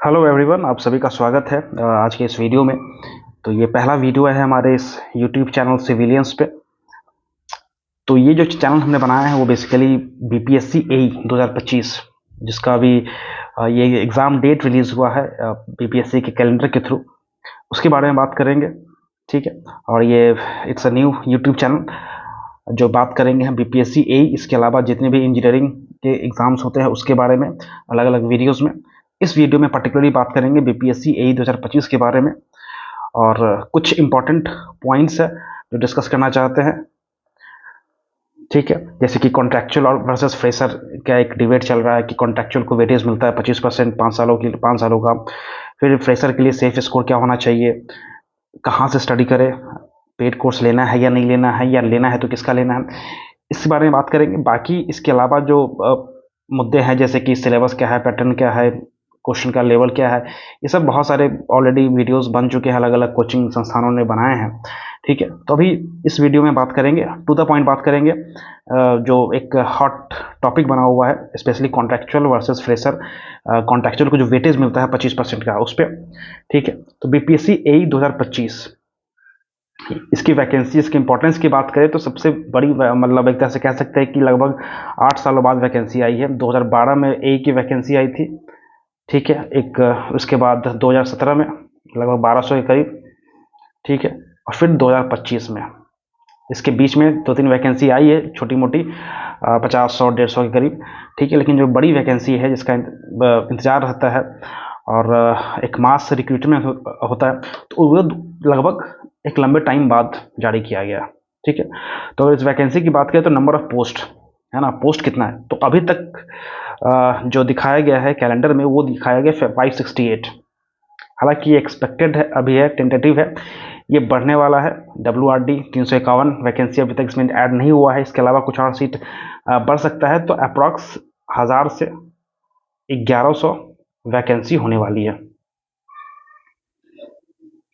Hello everyone, आप सभी का स्वागत है आज के इस वीडियो में। तो ये पहला वीडियो है हमारे इस यूट्यूब चैनल सिविलियंस पे। तो ये जो चैनल हमने बनाया है वो बेसिकली बीपीएससी एई 2025 जिसका अभी ये एग्ज़ाम डेट रिलीज़ हुआ है बीपीएससी के कैलेंडर के थ्रू, उसके बारे में बात करेंगे। ठीक है। और ये it's a new YouTube channel जो बात करेंगे हम बीपीएससी एई, इसके अलावा जितने भी इंजीनियरिंग के एग्ज़ाम्स होते हैं उसके बारे में अलग अलग वीडियोज़ में। इस वीडियो में पर्टिकुलरली बात करेंगे बीपीएससी एई 2025 के बारे में, और कुछ इंपॉर्टेंट पॉइंट्स है जो डिस्कस करना चाहते हैं। ठीक है। जैसे कि कॉन्ट्रैक्चुअल और वर्सेस फ्रेशर का एक डिबेट चल रहा है कि कॉन्ट्रैक्चुअल को वेटेज मिलता है 25% 5 सालों का। फिर फ्रेशर के लिए सेफ स्कोर क्या होना चाहिए, कहाँ से स्टडी करें, पेड कोर्स लेना है या नहीं लेना है, या लेना है तो किसका लेना है, इस बारे में बात करेंगे। बाकी इसके अलावा जो मुद्दे हैं जैसे कि सिलेबस क्या है, पैटर्न क्या है, क्वेश्चन का लेवल क्या है, ये सब बहुत सारे ऑलरेडी वीडियोस बन चुके हैं, अलग अलग कोचिंग संस्थानों ने बनाए हैं। ठीक है। तो अभी इस वीडियो में बात करेंगे, टू द पॉइंट बात करेंगे। जो एक हॉट टॉपिक बना हुआ है specially contractual versus fresher, contractual को जो वेटेज मिलता है 25% का उस पर। ठीक है। तो बीपीएससी एई 2025 इसकी वैकेंसी, इसकी इंपॉर्टेंस की बात करें तो सबसे बड़ी मतलब एक तरह से कह सकते हैं कि लगभग 8 सालों बाद वैकेंसी आई है। 2012 में ए की वैकेंसी आई थी। ठीक है। एक उसके बाद 2017 में लगभग 1200 के करीब। ठीक है। और फिर 2025 में इसके बीच में 2-3 वैकेंसी आई है छोटी मोटी, 50 100 150 के करीब। ठीक है। लेकिन जो बड़ी वैकेंसी है जिसका इंतजार रहता है और एक मास रिक्रूटमेंट होता है, तो वो लगभग एक लंबे टाइम बाद जारी किया गया। ठीक है। तो अगर इस वैकेंसी की बात करें तो नंबर ऑफ पोस्ट है ना, पोस्ट कितना है, तो अभी तक जो दिखाया गया है कैलेंडर में वो दिखाया गया 568। हालांकि ये एक्सपेक्टेड है, अभी है, टेंटेटिव है, ये बढ़ने वाला है। WRD 351 वैकेंसी अभी तक इसमें ऐड नहीं हुआ है। इसके अलावा कुछ और सीट बढ़ सकता है, तो अप्रॉक्स 1000 से 1100 वैकेंसी होने वाली है।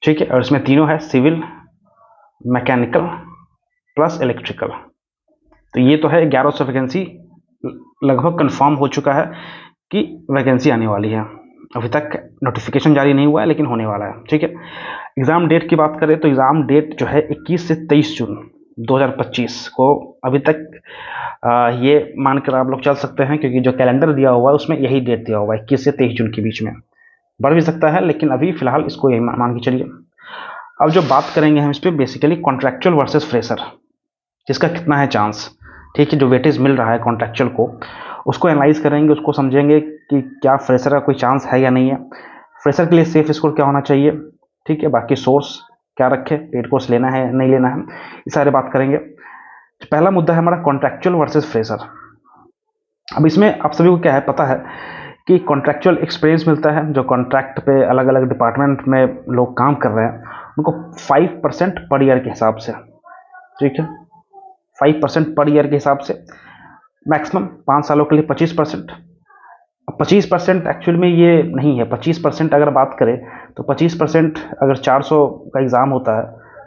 ठीक है। और इसमें तीनों है, सिविल, मैकेनिकल प्लस इलेक्ट्रिकल। तो ये तो है 1100 वैकेंसी लगभग कंफर्म हो चुका है कि वैकेंसी आने वाली है। अभी तक नोटिफिकेशन जारी नहीं हुआ है लेकिन होने वाला है। ठीक है। एग्ज़ाम डेट की बात करें तो एग्ज़ाम डेट जो है 21 से 23 जून 2025 को अभी तक ये मानकर आप लोग चल सकते हैं, क्योंकि जो कैलेंडर दिया हुआ है उसमें यही डेट दिया हुआ है 21 से 23 जून के बीच में। बढ़ भी सकता है लेकिन अभी फिलहाल इसको यही मान के चलिए। अब जो बात करेंगे हम इस पर बेसिकली कॉन्ट्रैक्चुअल वर्सेस फ्रेशर, जिसका कितना है चांस। ठीक है। जो वेटेज मिल रहा है कॉन्ट्रैक्चुअल को उसको एनालाइज करेंगे, उसको समझेंगे कि क्या फ्रेशर का कोई चांस है या नहीं है, फ्रेशर के लिए सेफ स्कोर क्या होना चाहिए। ठीक है। बाकी सोर्स क्या रखे, पेड कोर्स लेना है नहीं लेना है, ये सारे बात करेंगे। पहला मुद्दा है हमारा कॉन्ट्रैक्चुअल वर्सेस फ्रेशर। अब इसमें आप सभी को क्या है पता है कि कॉन्ट्रैक्चुअल एक्सपीरियंस मिलता है, जो कॉन्ट्रैक्ट पे अलग अलग डिपार्टमेंट में लोग काम कर रहे हैं उनको 5% पर ईयर के हिसाब से। ठीक है। 5% पर ईयर के हिसाब से, मैक्सिमम 5 सालों के लिए 25%। 25% एक्चुअल में ये नहीं है। 25% अगर बात करें तो 25% अगर 400 का एग्ज़ाम होता है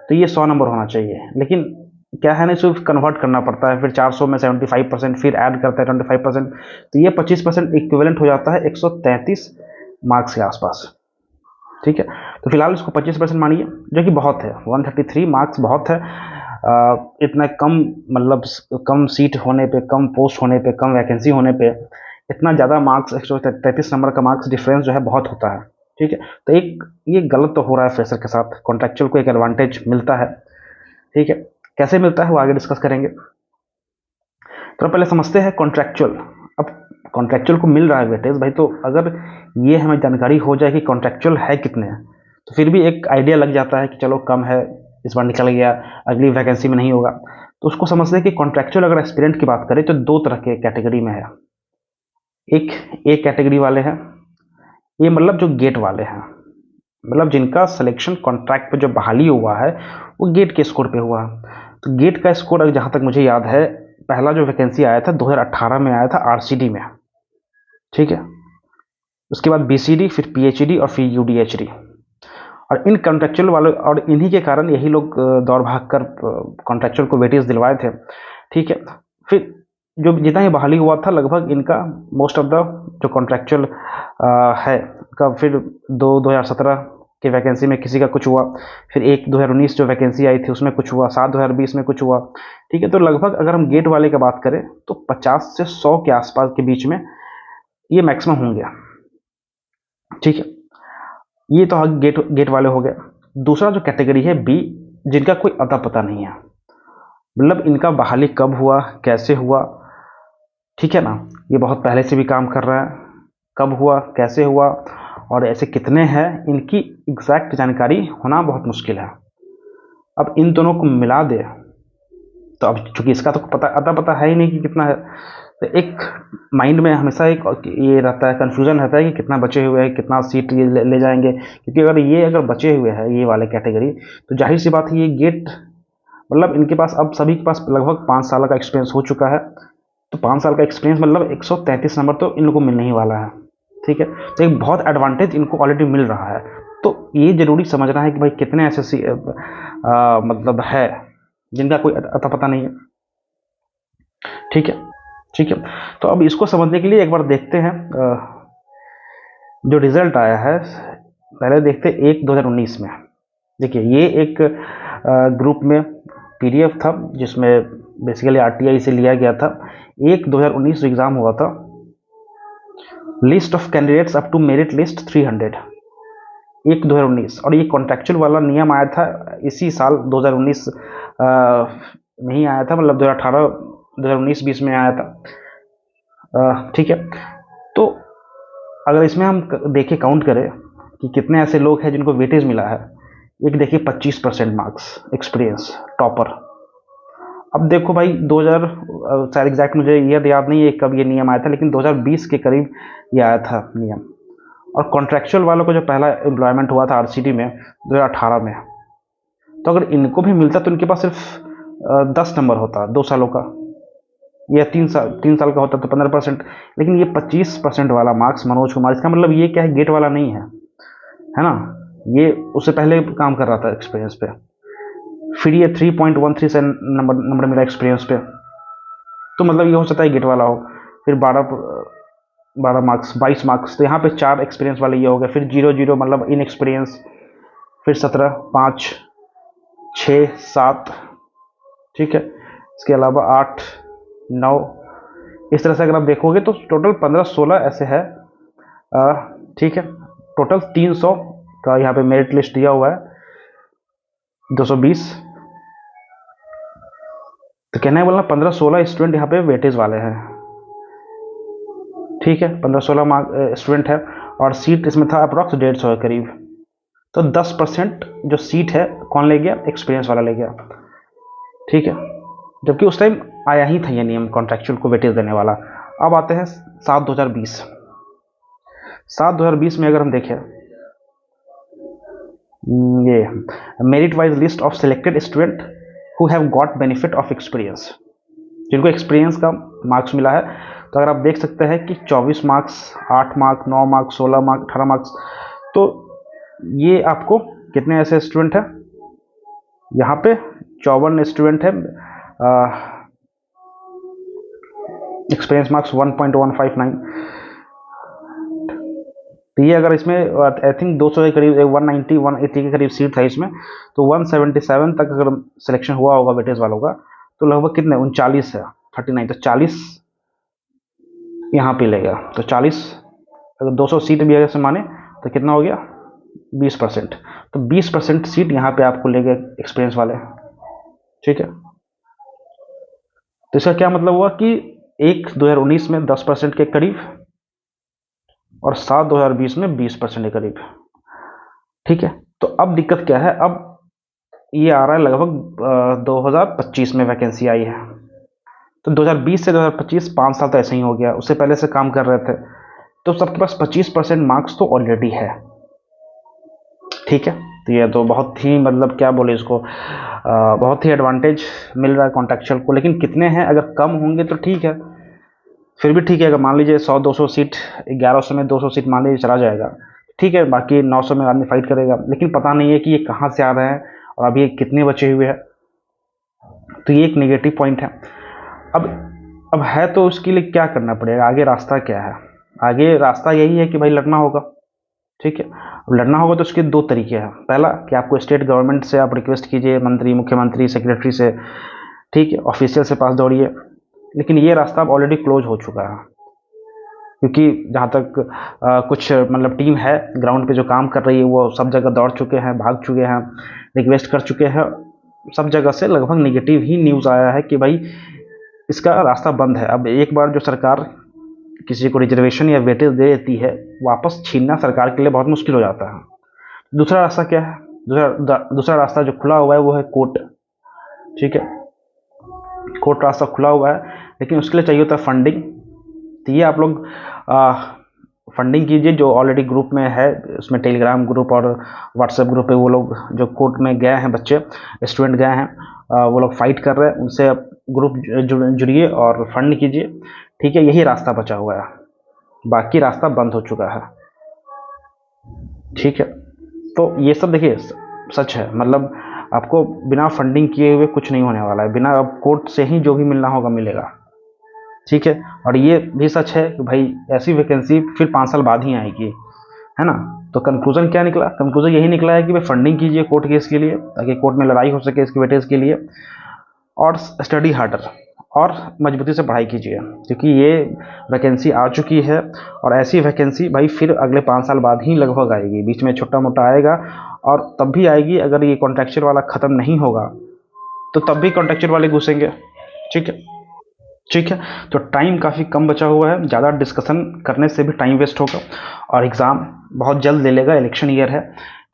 तो ये 100 नंबर होना चाहिए, लेकिन क्या है ना, इसको कन्वर्ट करना पड़ता है, फिर 400 में 75% फिर ऐड करता है 25%, तो ये 25% इक्विवेलेंट हो जाता है 133 मार्क्स के आसपास। ठीक है। तो फिलहाल इसको 25% मानिए, जो कि बहुत है। 133 मार्क्स बहुत है। इतना कम मतलब कम सीट होने पे, कम पोस्ट होने पे, कम वैकेंसी होने पे इतना ज़्यादा मार्क्स, 133 नंबर का मार्क्स डिफरेंस जो है बहुत होता है। ठीक है। तो एक ये गलत तो हो रहा है फ्रेशर के साथ। कॉन्ट्रैक्चुअल को एक एडवांटेज मिलता है। ठीक है। कैसे मिलता है वो आगे डिस्कस करेंगे। तो पहले समझते हैं कॉन्ट्रैक्चुअल। अब कॉन्ट्रैक्चुअल को मिल रहा है वेटेज भाई, तो अगर ये हमें जानकारी हो जाए कि कॉन्ट्रैक्चुअल है कितने हैं तो फिर भी एक आइडिया लग जाता है कि चलो कम है, इस बार निकल गया, अगली वैकेंसी में नहीं होगा। तो उसको समझते हैं कि कॉन्ट्रैक्चुअल अगर एस्पिरेंट की बात करें तो दो तरह के कैटेगरी में है। एक कैटेगरी वाले हैं, ये मतलब जो गेट वाले हैं, मतलब जिनका सिलेक्शन कॉन्ट्रैक्ट पे जो बहाली हुआ है वो गेट के स्कोर पे हुआ है। तो गेट का स्कोर अगर जहाँ तक मुझे याद है, पहला जो वैकेंसी आया था 2018 में आया था आरसीडी में। ठीक है। उसके बाद बीसीडी, फिर पीएचडी और फिर यूडीएचडी। और इन कॉन्ट्रैक्चुअल वालों और इन्हीं के कारण यही लोग दौड़ भाग कर कॉन्ट्रैक्चुअल को वेटेज दिलवाए थे। ठीक है। फिर जो जितना ही बहाली हुआ था लगभग इनका मोस्ट ऑफ द जो कॉन्ट्रेक्चुअल है का फिर 2017 के वैकेंसी में किसी का कुछ हुआ, फिर एक 2019 जो वैकेंसी आई थी उसमें कुछ हुआ, 7 2020 में कुछ हुआ। ठीक है, तो लगभग अगर हम गेट वाले की बात करें तो 50 से 100 के आसपास के बीच में ये मैक्सिमम होंगे। ठीक है, ये तो गेट गेट वाले हो गए। दूसरा जो कैटेगरी है बी, जिनका कोई अता पता नहीं है, मतलब इनका बहाली कब हुआ, कैसे हुआ, ठीक है ना, ये बहुत पहले से भी काम कर रहा है, कब हुआ, कैसे हुआ और ऐसे कितने हैं, इनकी एग्जैक्ट जानकारी होना बहुत मुश्किल है। अब इन दोनों को मिला दे तो अब चूंकि इसका तो पता अता पता है ही नहीं कि कितना है, तो एक माइंड में हमेशा एक ये रहता है, कन्फ्यूजन रहता है कि कितना बचे हुए हैं, कितना सीट ये ले जाएंगे, क्योंकि अगर बचे हुए हैं ये वाले कैटेगरी, तो जाहिर सी बात है ये गेट, मतलब इनके पास अब सभी के पास लगभग 5 साल का एक्सपीरियंस हो चुका है, तो 5 साल का एक्सपीरियंस मतलब 133 नंबर तो इन लोगों को मिलने ही वाला है। ठीक है, तो एक बहुत एडवांटेज इनको ऑलरेडी मिल रहा है, तो ये जरूरी समझना है कि भाई कितने ऐसे मतलब है जिनका कोई अता पता नहीं है। ठीक है, ठीक है, तो अब इसको समझने के लिए एक बार देखते हैं जो रिजल्ट आया है, पहले देखते हैं 1/2019 में। देखिए ये एक ग्रुप में पीडीएफ था जिसमें बेसिकली आरटीआई से लिया गया था। 1/2019 एग्जाम हुआ था, list of candidates up to merit list 300, 1/2019, और ये कॉन्ट्रेक्चुअल वाला नियम आया था इसी साल 2019 में ही आया था, मतलब 2018 2019-20 में आया था। ठीक है, तो अगर इसमें हम देखें काउंट करें कि कितने ऐसे लोग हैं जिनको वेटेज मिला है, एक देखिए 25% मार्क्स एक्सपीरियंस टॉपर। अब देखो भाई 2000 शायद एग्जैक्ट मुझे ईयर याद नहीं है कब ये नियम आया था, लेकिन 2020 के करीब ये आया था नियम, और कॉन्ट्रेक्चुअल वालों को जो पहला एम्प्लॉयमेंट हुआ था आरसीडी में 2018 में, तो अगर इनको भी मिलता तो इनके पास सिर्फ 10 नंबर होता 2 सालों का, या 3 साल का होता तो 15%, लेकिन ये 25% वाला मार्क्स मनोज कुमार, इसका मतलब ये क्या है, गेट वाला नहीं है ना, ये उससे पहले काम कर रहा था एक्सपीरियंस पे, फिर ये 3.13 से नंबर मिला एक्सपीरियंस पे, तो मतलब ये हो सकता है गेट वाला हो। फिर 12 मार्क्स 22 मार्क्स, तो यहाँ पे 4 एक्सपीरियंस वाले ये हो गए, फिर 0 मतलब इन एक्सपीरियंस, फिर 17 5 6 7, ठीक है, इसके अलावा 8 9, इस तरह से अगर आप देखोगे तो टोटल 15-16 ऐसे है। ठीक है, टोटल 300 का यहाँ पे मेरिट लिस्ट दिया हुआ है, 220, तो कहना है बोलना 15-16 स्टूडेंट यहाँ पे वेटेज वाले हैं। ठीक है, 15-16 स्टूडेंट है, और सीट इसमें था अप्रॉक्स 150 के करीब, तो 10% जो सीट है कौन ले गया, एक्सपीरियंस वाला ले गया। ठीक है, जबकि उस टाइम आया ही था ये नियम कॉन्ट्रैक्चुअल को वेटेज देने वाला। अब आते हैं 7/2020। 7/2020 में अगर हम देखें, ये merit wise list of selected student who have got benefit of experience, जिनको एक्सपीरियंस का मार्क्स मिला है, तो अगर आप देख सकते हैं कि 24 marks, 8 marks, 9 marks, 16 marks, 18 marks, तो ये आपको कितने ऐसे स्टूडेंट हैं, यहाँ पे 54 स्टूडेंट है, एक्सपीरियंस मार्क्स 1.159, तो ये अगर इसमें आई थिंक 200 के करीब 190 180 के करीब सीट था इसमें, तो 177 तक अगर सिलेक्शन हुआ होगा वेटेज वालों का, तो लगभग कितने 39 है, 39, तो 40 यहाँ पे ले गया, तो 40 अगर 200 सीट भी अगर से माने तो कितना हो गया 20%, तो 20% सीट यहाँ पे आपको ले गए एक्सपीरियंस वाले। ठीक है, तो इसका क्या मतलब हुआ कि 1/2019 में 10% के करीब, और 7/2020 में 20% के करीब। ठीक है, तो अब दिक्कत क्या है, अब ये आ रहा है लगभग 2025 में वैकेंसी आई है, तो 2020 से 2025 5 साल तो ऐसे ही हो गया, उससे पहले से काम कर रहे थे, तो सबके पास 25% मार्क्स तो ऑलरेडी है। ठीक है, तो ये तो बहुत ही मतलब क्या बोले इसको, बहुत ही एडवांटेज मिल रहा है कॉन्ट्रैक्चुअल को, लेकिन कितने हैं, अगर कम होंगे तो ठीक है, फिर भी ठीक है, अगर मान लीजिए 100-200 सीट, 1100 में 200 सीट मान लीजिए चला जाएगा, ठीक है, बाकी 900 में आदमी फाइट करेगा, लेकिन पता नहीं है कि ये कहाँ से आ रहे हैं और अभी ये कितने बचे हुए हैं, तो ये एक नेगेटिव पॉइंट है। अब अब है तो उसके लिए क्या करना पड़ेगा, आगे रास्ता क्या है? आगे रास्ता यही है कि भाई लड़ना होगा, ठीक है। अब लड़ना होगा तो उसके दो तरीके हैं। पहला कि आपको स्टेट गवर्नमेंट से आप रिक्वेस्ट कीजिए, मंत्री, मुख्यमंत्री, सेक्रेटरी से, ठीक है, ऑफिशियल से पास दौड़िए। लेकिन ये रास्ता अब ऑलरेडी क्लोज हो चुका है, क्योंकि जहाँ तक कुछ मतलब टीम है ग्राउंड पे जो काम कर रही है, वो सब जगह दौड़ चुके हैं, भाग चुके हैं, रिक्वेस्ट कर चुके हैं। सब जगह से लगभग निगेटिव ही न्यूज़ आया है कि भाई इसका रास्ता बंद है। अब एक बार जो सरकार किसी को रिजर्वेशन या वेटेज दे देती है, वापस छीनना सरकार के लिए बहुत मुश्किल हो जाता है। दूसरा रास्ता क्या है? दूसरा रास्ता जो खुला हुआ है वो है कोर्ट, ठीक है। कोर्ट रास्ता खुला हुआ है, लेकिन उसके लिए चाहिए होता है फंडिंग। तो ये आप लोग फंडिंग कीजिए, जो ऑलरेडी ग्रुप में है, उसमें टेलीग्राम ग्रुप और व्हाट्सएप ग्रुप है। वो लोग जो कोर्ट में गए हैं, बच्चे स्टूडेंट गए हैं, वो लोग फाइट कर रहे हैं, उनसे ग्रुप जुड़िए और फंड कीजिए, ठीक है। यही रास्ता बचा हुआ है, बाकी रास्ता बंद हो चुका है, ठीक है। तो ये सब देखिए सच है, मतलब आपको बिना फंडिंग किए हुए कुछ नहीं होने वाला है। बिना अब कोर्ट से ही जो भी मिलना होगा मिलेगा, ठीक है। और ये भी सच है कि भाई ऐसी वैकेंसी फिर 5 साल बाद ही आएगी, है ना। तो कंक्लूजन क्या निकला? कंक्लूजन यही निकला है कि भाई फंडिंग कीजिए कोर्ट केस के लिए, ताकि कोर्ट में लड़ाई हो सके इसके वेटेज के लिए, और स्टडी हार्डर और मजबूती से पढ़ाई कीजिए, क्योंकि ये वैकेंसी आ चुकी है। और ऐसी वैकेंसी भाई फिर अगले 5 साल बाद ही लगभग आएगी, बीच में छोटा मोटा आएगा और तब भी आएगी। अगर ये कॉन्ट्रैक्चुअल वाला ख़त्म नहीं होगा तो तब भी कॉन्ट्रैक्चुअल वाले घुसेंगे, ठीक है। ठीक है, तो टाइम काफ़ी कम बचा हुआ है, ज़्यादा डिस्कशन करने से भी टाइम वेस्ट होगा, और एग्ज़ाम बहुत जल्द ले लेगा, इलेक्शन ईयर है,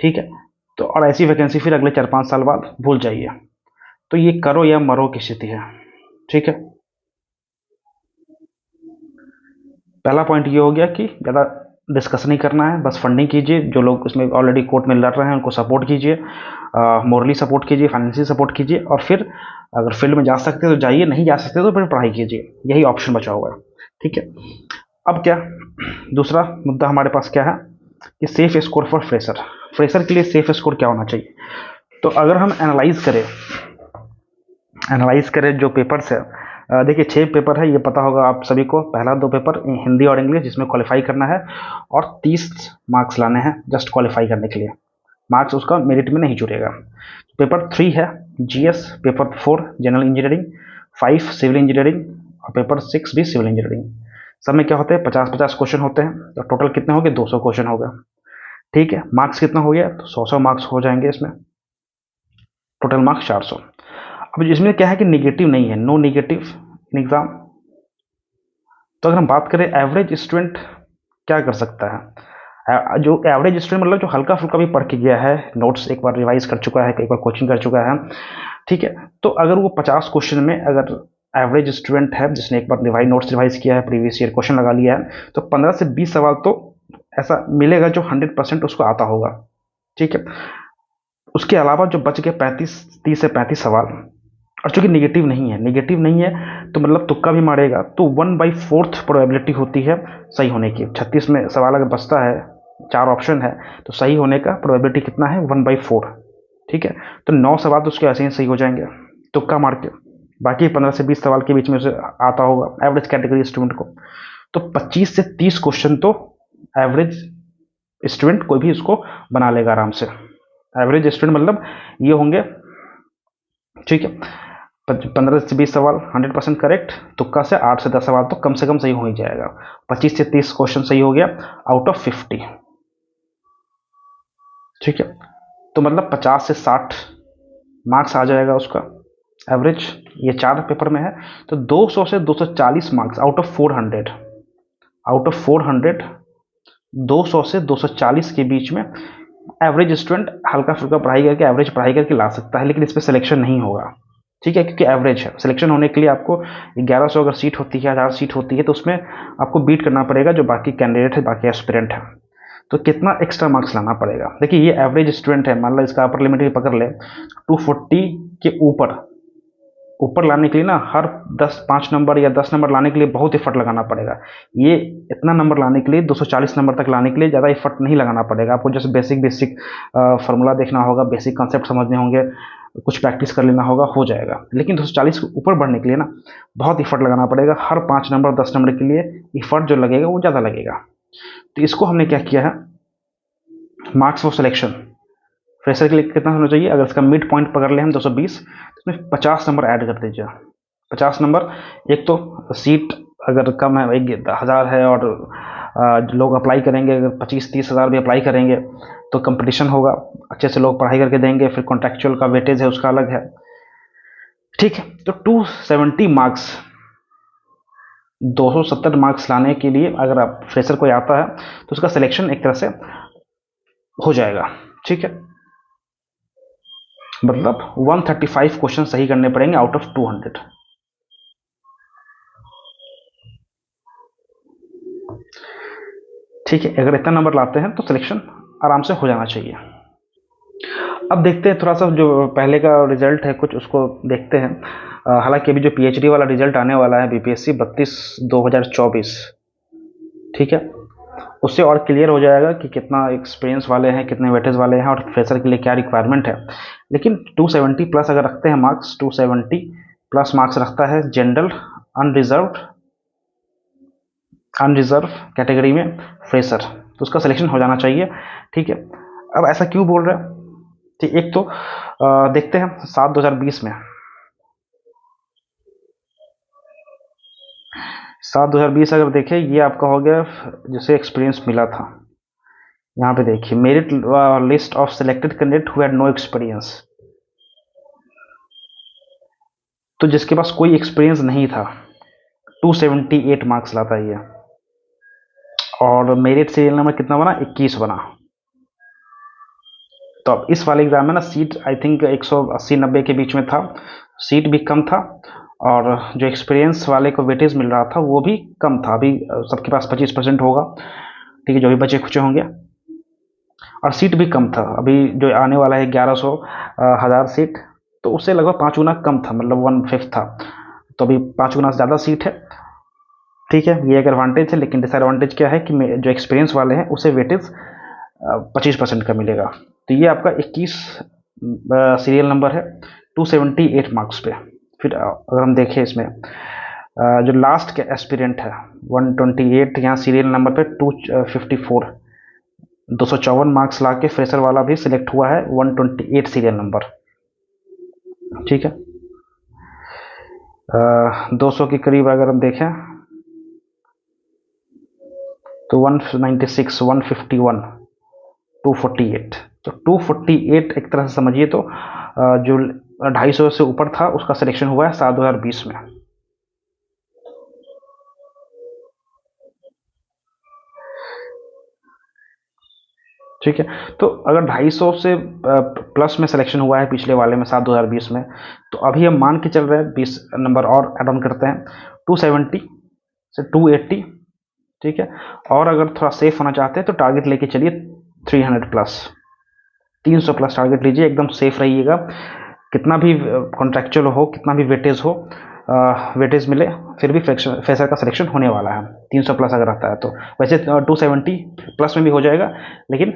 ठीक है। तो और ऐसी वैकेंसी फिर अगले 4-5 साल बाद भूल जाइए। तो ये करो या मरो की स्थिति है, ठीक है। पहला पॉइंट ये हो गया कि ज़्यादा डिस्कस नहीं करना है, बस फंडिंग कीजिए। जो लोग उसमें ऑलरेडी कोर्ट में लड़ रहे हैं उनको सपोर्ट कीजिए, मोरली सपोर्ट कीजिए, फाइनेंशियल सपोर्ट कीजिए, और फिर अगर फील्ड में जा सकते हैं तो जाइए, नहीं जा सकते तो फिर पढ़ाई कीजिए। यही ऑप्शन बचा हुआ है, ठीक है। अब क्या दूसरा मुद्दा हमारे पास क्या है कि safe score for fresher. Fresher के लिए सेफ स्कोर क्या होना चाहिए? तो अगर हम एनालाइज करें जो पेपर्स है, देखिए 6 पेपर है, ये पता होगा आप सभी को। पहला 2 पेपर हिंदी और इंग्लिश, जिसमें क्वालिफाई करना है, और 30 मार्क्स लाने हैं जस्ट क्वालिफाई करने के लिए। मार्क्स उसका मेरिट में नहीं जुड़ेगा। पेपर 3 है GS, paper 4 general engineering, 5 civil engineering, और पेपर 6 भी सिविल इंजीनियरिंग। सब में क्या होते हैं, 50-50 क्वेश्चन होते हैं। तो टोटल कितने हो गए? 200 क्वेश्चन हो गए, ठीक है। मार्क्स कितना हो गया? तो 100 मार्क्स हो जाएंगे इसमें, टोटल मार्क्स 400। अब इसमें क्या है कि निगेटिव नहीं है, नो निगेटिव इन एग्जाम। तो अगर हम बात करें एवरेज स्टूडेंट क्या कर सकता है, जो एवरेज स्टूडेंट मतलब जो हल्का फुल्का भी पढ़ के गया है, नोट्स एक बार रिवाइज कर चुका है, एक बार कोचिंग कर चुका है, ठीक है। तो अगर वो 50 क्वेश्चन में अगर एवरेज स्टूडेंट है, जिसने एक बार नोट्स रिवाइज किया है, प्रीवियस ईयर क्वेश्चन लगा लिया है, तो 15 से 20 सवाल तो ऐसा मिलेगा जो 100% उसको आता होगा, ठीक है। उसके अलावा जो बच गए 30 से 35 सवाल, और चूंकि निगेटिव नहीं है तो मतलब तुक्का भी मारेगा, तो 1/4 प्रोबेबिलिटी होती है सही होने की। 36 में सवाल अगर बचता है, 4 ऑप्शन है, तो सही होने का प्रोबेबिलिटी कितना है? 1/4, ठीक है। तो 9 सवाल तो उसके ऐसे ही सही हो जाएंगे तुक्का मार के। बाकी 15 से 20 सवाल के बीच में उसे आता होगा एवरेज कैटेगरी स्टूडेंट को। तो 25 से 30 क्वेश्चन तो एवरेज स्टूडेंट कोई भी उसको बना लेगा आराम से। एवरेज स्टूडेंट मतलब ये होंगे, ठीक है, 15 से 20 सवाल 100% करेक्ट, तुक्का से 8 से 10 सवाल तो कम से कम सही हो ही जाएगा। 25 से 30 क्वेश्चन सही हो गया आउट ऑफ 50, ठीक है। तो मतलब 50 से 60 मार्क्स आ जाएगा उसका एवरेज। ये 4 पेपर में है, तो 200 से 240 मार्क्स आउट ऑफ 400, 200 से 240 के बीच में एवरेज स्टूडेंट हल्का फुल्का पढ़ाई करके, एवरेज पढ़ाई करके ला सकता है। लेकिन इस पर सिलेक्शन नहीं होगा, ठीक है, क्योंकि एवरेज है। सिलेक्शन होने के लिए आपको 1100 अगर सीट होती है, 1000 सीट होती है, तो उसमें आपको बीट करना पड़ेगा जो बाकी कैंडिडेट है, बाकी एस्पिरेंट है। तो कितना एक्स्ट्रा मार्क्स लाना पड़ेगा? देखिए ये एवरेज स्टूडेंट है, मान लो इसका अपर लिमिट भी पकड़ ले 240 के ऊपर लाने के लिए ना, हर 5 नंबर या 10 नंबर लाने के लिए बहुत एफर्ट लगाना पड़ेगा। ये इतना नंबर लाने के लिए, 240 नंबर तक लाने के लिए ज़्यादा एफर्ट नहीं लगाना पड़ेगा आपको। जैसे बेसिक फार्मूला देखना होगा, बेसिक कॉन्सेप्ट समझने होंगे, कुछ प्रैक्टिस कर लेना होगा, हो जाएगा। लेकिन 240 के ऊपर बढ़ने के लिए ना बहुत इफर्ट लगाना पड़ेगा। हर 5 नंबर 10 नंबर के लिए इफर्ट जो लगेगा वो ज़्यादा लगेगा। तो इसको हमने क्या किया है, मार्क्स फॉर सिलेक्शन फ्रेशर के लिए कितना होना चाहिए, अगर इसका मिड पॉइंट पकड़ ले हम 220, तो इसमें 50 नंबर ऐड कर दीजिए। 50 नंबर, एक तो सीट अगर कम है, 1000 है और लोग अप्लाई करेंगे, अगर 25-30 हज़ार भी अप्लाई करेंगे तो कंपटीशन होगा, अच्छे से लोग पढ़ाई करके देंगे, फिर कॉन्ट्रेक्चुअल का वेटेज है उसका अलग है। ठीक है, तो 270 मार्क्स, 270 मार्क्स लाने के लिए अगर आप फ्रेशर कोई आता है तो उसका सिलेक्शन एक तरह से हो जाएगा। ठीक है, मतलब 135 क्वेश्चन सही करने पड़ेंगे आउट ऑफ 200। ठीक है, अगर इतना नंबर लाते हैं तो सिलेक्शन आराम से हो जाना चाहिए। अब देखते हैं थोड़ा सा जो पहले का रिजल्ट है कुछ उसको देखते हैं। हालांकि अभी जो पीएचडी वाला रिजल्ट आने वाला है बीपीएससी 32/2024, ठीक है, उससे और क्लियर हो जाएगा कि कितना एक्सपीरियंस वाले हैं, कितने वेटेज वाले हैं और फ्रेशर के लिए क्या रिक्वायरमेंट है। लेकिन 270 प्लस अगर रखते हैं मार्क्स, 270 प्लस मार्क्स रखता है जनरल अनरिजर्व कैटेगरी में फ्रेशर, तो उसका सिलेक्शन हो जाना चाहिए। ठीक है, अब ऐसा क्यों बोल रहे हैं, ठीक, एक तो देखते हैं 7/2020 में, 7/2020 अगर देखें, ये आपका हो गया जैसे एक्सपीरियंस मिला था। यहाँ पे देखिए merit list of selected candidate who had no experience, तो जिसके पास कोई एक्सपीरियंस नहीं था 278 मार्क्स लाता है ये, और मेरिट सीरियल नंबर कितना बना, 21 बना। तो अब इस वाले एग्जाम में ना सीट आई थिंक 180-90 के बीच में था, सीट भी कम था और जो एक्सपीरियंस वाले को वेटेज मिल रहा था वो भी कम था। अभी सबके पास 25% होगा, ठीक है, जो भी बचे खुचे होंगे, और सीट भी कम था। अभी जो आने वाला है 1100 हज़ार सीट, तो उससे लगभग 5 गुना कम था, मतलब 1/5 था। तो अभी 5 गुना से ज़्यादा सीट है। ठीक है, ये एक एडवांटेज है, लेकिन डिसएडवांटेज क्या है कि जो एक्सपीरियंस वाले हैं उसे वेटेज 25% का मिलेगा। तो ये आपका 21 सीरियल नंबर है 278 मार्क्स पे। फिर अगर हम देखें इसमें जो लास्ट के एस्पिरेंट है 128, यहाँ सीरियल नंबर पे 254, 254 मार्क्स ला के फ्रेशर वाला भी सिलेक्ट हुआ है 128 सीरियल नंबर। ठीक है, 200 के करीब अगर हम देखें तो 196, 151, 248, तो 248 एक तरह से समझिए तो जो 250 से ऊपर था उसका सिलेक्शन हुआ है 7/2020 में। ठीक है, तो अगर 250 से प्लस में सिलेक्शन हुआ है पिछले वाले में 7/2020 में, तो अभी हम मान के चल रहे हैं 20 नंबर और एड ऑन करते हैं 270 से 280। ठीक है, और अगर थोड़ा सेफ होना चाहते हैं तो टारगेट लेके चलिए 300 प्लस, 300 प्लस टारगेट लीजिए, एकदम सेफ रहिएगा। कितना भी कॉन्ट्रेक्चुअल हो, कितना भी वेटेज हो, वेटेज मिले, फिर भी फ्रेशर का सिलेक्शन होने वाला है 300 प्लस अगर रहता है तो। वैसे 270 प्लस में भी हो जाएगा, लेकिन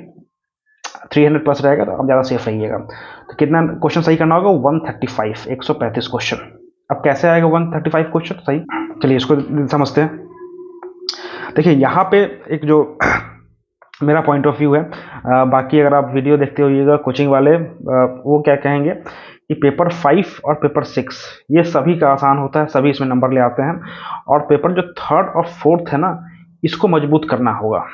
300 प्लस रहेगा तो आप ज़्यादा सेफ रहिएगा। तो कितना क्वेश्चन सही करना होगा, 135, 135 क्वेश्चन। अब कैसे आएगा 135 क्वेश्चन सही, चलिए इसको समझते हैं। देखिए यहाँ पे एक जो मेरा पॉइंट ऑफ व्यू है, बाकी अगर आप वीडियो देखते होइएगा कोचिंग वाले वो क्या कहेंगे कि पेपर 5 और पेपर 6 ये सभी का आसान होता है, सभी इसमें नंबर ले आते हैं, और पेपर जो 3rd और 4th है ना, इसको मजबूत करना होगा,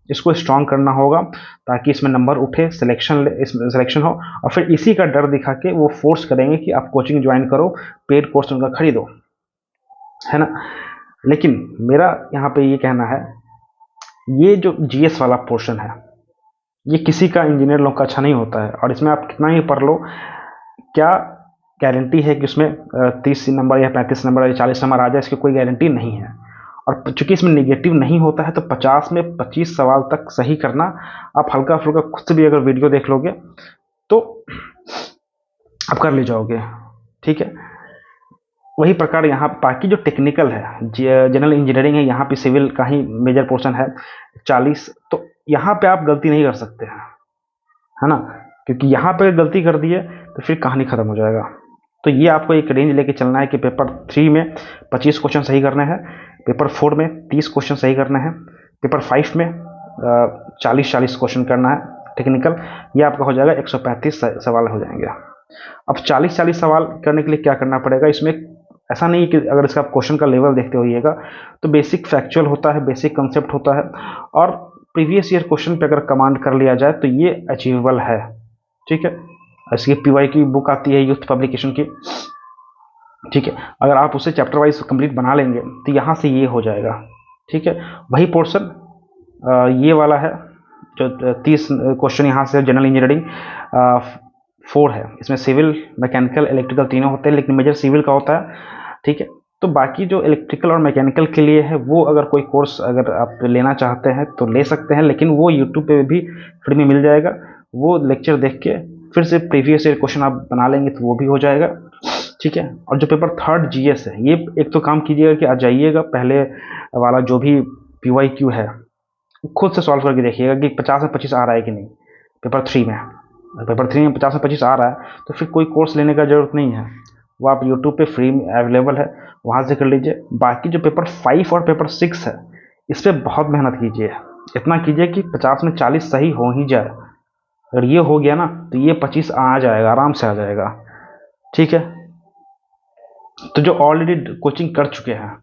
इसको स्ट्रांग करना होगा, ताकि इसमें नंबर उठे, इसमें सिलेक्शन हो, और फिर इसी का डर दिखा के वो फोर्स करेंगे कि आप कोचिंग ज्वाइन करो, पेड कोर्स उनका खरीदो, है ना। लेकिन मेरा यहाँ पे ये कहना है, ये जो जीएस वाला पोर्शन है ये किसी का इंजीनियर लोग का अच्छा नहीं होता है, और इसमें आप कितना ही पढ़ लो, क्या गारंटी है कि उसमें 30 नंबर या 35 नंबर या 40 नंबर आ जाए, इसकी कोई गारंटी नहीं है। और चूंकि इसमें निगेटिव नहीं होता है तो 50 में 25 सवाल तक सही करना, आप हल्का फुल्का खुद से भी अगर वीडियो देख लोगे तो आप कर ले जाओगे। ठीक है, वही प्रकार यहाँ बाकी जो टेक्निकल है, जनरल इंजीनियरिंग है, यहाँ पे सिविल का ही मेजर पोर्शन है 40, तो यहाँ पे आप गलती नहीं कर सकते हैं, है ना, क्योंकि यहाँ पे गलती कर दिए तो फिर कहानी ख़त्म हो जाएगा। तो ये आपको एक रेंज लेके चलना है कि पेपर 3 में 25 क्वेश्चन सही करने हैं, पेपर 4 में 30 क्वेश्चन सही करने हैं, पेपर 5 में 40-40 क्वेश्चन करना है टेक्निकल। ये आपका हो जाएगा 135 सवाल हो जाएंगे। अब 40-40 सवाल करने के लिए क्या करना पड़ेगा, इसमें ऐसा नहीं है कि अगर इसका आप क्वेश्चन का लेवल देखते होइएगा तो बेसिक फैक्चुअल होता है, बेसिक कंसेप्ट होता है, और प्रीवियस ईयर क्वेश्चन पे अगर कमांड कर लिया जाए तो ये अचीवेबल है। ठीक है, इसकी पीवाई की बुक आती है यूथ पब्लिकेशन की। ठीक है, अगर आप उसे चैप्टर वाइज कंप्लीट बना लेंगे तो यहाँ से ये हो जाएगा। ठीक है, वही पोर्शन ये वाला है जो 30 क्वेश्चन यहाँ से जनरल इंजीनियरिंग 4 है, इसमें सिविल, मैकेनिकल, इलेक्ट्रिकल तीनों होते हैं, लेकिन मेजर सिविल का होता है। ठीक है, तो बाकी जो इलेक्ट्रिकल और मैकेनिकल के लिए है वो अगर कोई कोर्स अगर आप लेना चाहते हैं तो ले सकते हैं, लेकिन वो यूट्यूब पे भी फ्री में मिल जाएगा। वो लेक्चर देख के फिर से प्रीवियस ईयर क्वेश्चन आप बना लेंगे तो वो भी हो जाएगा। ठीक है, और जो पेपर 3 जीएस है, ये एक तो काम कीजिएगा कि आ जाइएगा पहले वाला जो भी PYQ है खुद से सॉल्व करके देखिएगा कि 50 में 25 आ रहा है कि नहीं पेपर 3 में। पेपर 3 में 50 में 25 आ रहा है तो फिर कोई कोर्स लेने का ज़रूरत नहीं है, वो आप यूट्यूब पे फ्री में अवेलेबल है, वहाँ से कर लीजिए। बाकी जो पेपर 5 और पेपर 6 है इस पर बहुत मेहनत कीजिए, इतना कीजिए कि 50 में 40 सही हो ही जाए। अगर ये हो गया ना तो ये 25 आ जाएगा, आराम से आ जाएगा। ठीक है, तो जो ऑलरेडी कोचिंग कर चुके हैं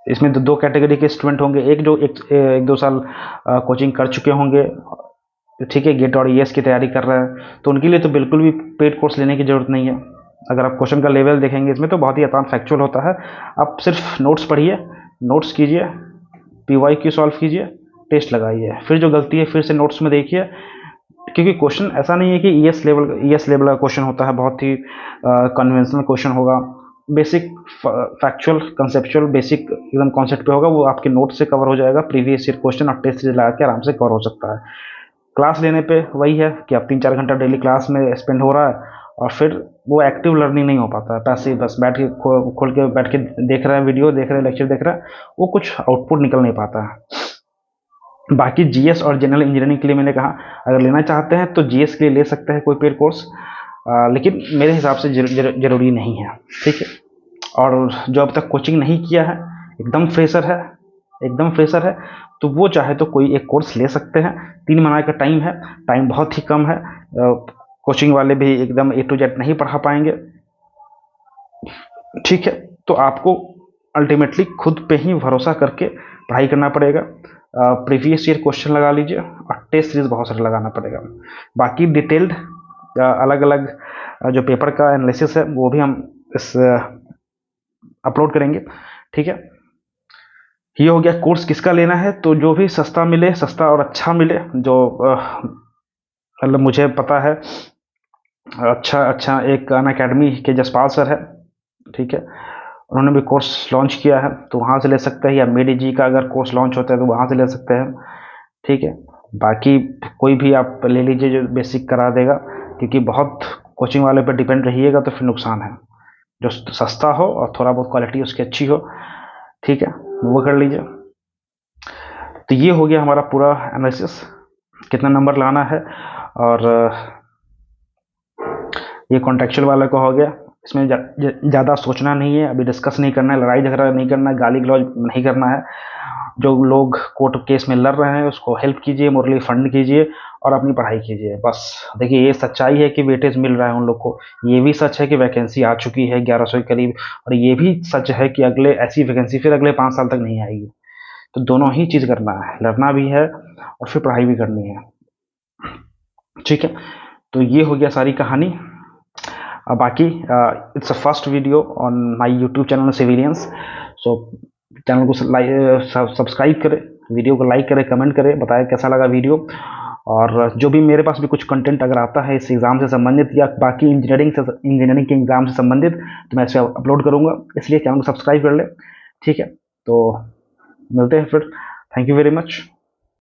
इसमें दो कैटेगरी के स्टूडेंट होंगे, एक जो एक दो साल कोचिंग कर चुके होंगे, ठीक है, गेट और ES की तैयारी कर रहे हैं, तो उनके लिए तो बिल्कुल भी पेड कोर्स लेने की ज़रूरत नहीं है। अगर आप क्वेश्चन का लेवल देखेंगे इसमें तो बहुत ही आसान फैक्चुअल होता है। आप सिर्फ नोट्स पढ़िए, नोट्स कीजिए, PYQ सॉल्व कीजिए, टेस्ट लगाइए, फिर जो गलती है फिर से नोट्स में देखिए, क्योंकि क्वेश्चन ऐसा नहीं है कि ES लेवल का क्वेश्चन होता है, बहुत ही कन्वेंशनल क्वेश्चन होगा, बेसिक फैक्चुअल कंसेप्चुअल बेसिक एकदम कॉन्सेप्ट पे होगा, वो आपके नोट से कवर हो जाएगा। प्रीवियस ईयर क्वेश्चन और टेस्ट सीरीज लगा के आराम से कवर हो सकता है। क्लास लेने पे वही है कि आप 3-4 घंटा डेली क्लास में स्पेंड हो रहा है और फिर वो एक्टिव लर्निंग नहीं हो पाता है, पैसे बस बैठ के खोल के बैठ के देख रहे हैं, वीडियो देख रहे हैं, लेक्चर देख रहे हैं, वो कुछ आउटपुट निकल नहीं पाता है। बाकी GS और जनरल इंजीनियरिंग के लिए मैंने कहा अगर लेना चाहते हैं तो GS के लिए ले सकते हैं कोई पेड कोर्स, लेकिन मेरे हिसाब से जरूरी नहीं है। ठीक है, और जो अब तक कोचिंग नहीं किया है, एकदम फ्रेशर है, तो वो चाहे तो कोई एक कोर्स ले सकते हैं। 3 महीने का टाइम है, टाइम बहुत ही कम है, कोचिंग वाले भी एकदम A to Z नहीं पढ़ा पाएंगे। ठीक है, तो आपको अल्टीमेटली खुद पे ही भरोसा करके पढ़ाई करना पड़ेगा। प्रीवियस ईयर क्वेश्चन लगा लीजिए और टेस्ट सीरीज बहुत सारे लगाना पड़ेगा। बाकी डिटेल्ड अलग अलग जो पेपर का एनालिसिस है वो भी हम इस अपलोड करेंगे। ठीक है, ये हो गया कोर्स किसका लेना है। तो जो भी सस्ता मिले, सस्ता और अच्छा मिले, जो मतलब मुझे पता है अच्छा एक अनअकैडमी के जसपाल सर है, ठीक है, उन्होंने भी कोर्स लॉन्च किया है तो वहाँ से ले सकते हैं, या मेडी का अगर कोर्स लॉन्च होता है तो वहाँ से ले सकते हैं। ठीक है, बाकी कोई भी आप ले लीजिए जो बेसिक करा देगा, क्योंकि बहुत कोचिंग वाले पर डिपेंड रहिएगा तो फिर नुकसान है। जो सस्ता हो और थोड़ा बहुत क्वालिटी उसकी अच्छी हो, ठीक है, वो कर लीजिए। तो ये हो गया हमारा पूरा एनालिसिस, कितना नंबर लाना है, और ये कॉन्टेक्चुअल वाला का हो गया। इसमें ज़्यादा सोचना नहीं है, अभी डिस्कस नहीं करना है, लड़ाई झगड़ा नहीं करना है, गाली गलौज नहीं करना है। जो लोग कोर्ट केस में लड़ रहे हैं उसको हेल्प कीजिए, मोरली फंड कीजिए और अपनी पढ़ाई कीजिए, बस। देखिए, ये सच्चाई है कि वेटेज मिल रहा है उन लोग को, ये भी सच है कि वैकेंसी आ चुकी है 1100 के करीब, और ये भी सच है कि अगले ऐसी वैकेंसी फिर अगले 5 साल तक नहीं आएगी। तो दोनों ही चीज़ करना है, लड़ना भी है और फिर पढ़ाई भी करनी है। ठीक है, तो ये हो गया सारी कहानी। बाकी it's a first video on my YouTube channel civilians, so channel को सब्सक्राइब करें, वीडियो को लाइक करें, कमेंट करें, बताएं कैसा लगा वीडियो। और जो भी मेरे पास भी कुछ कंटेंट अगर आता है इस एग्ज़ाम से संबंधित या बाकी इंजीनियरिंग के एग्ज़ाम से संबंधित तो मैं इसे अपलोड करूँगा, इसलिए चैनल को सब्सक्राइब कर लें। ठीक है, तो मिलते हैं फिर, थैंक यू वेरी मच।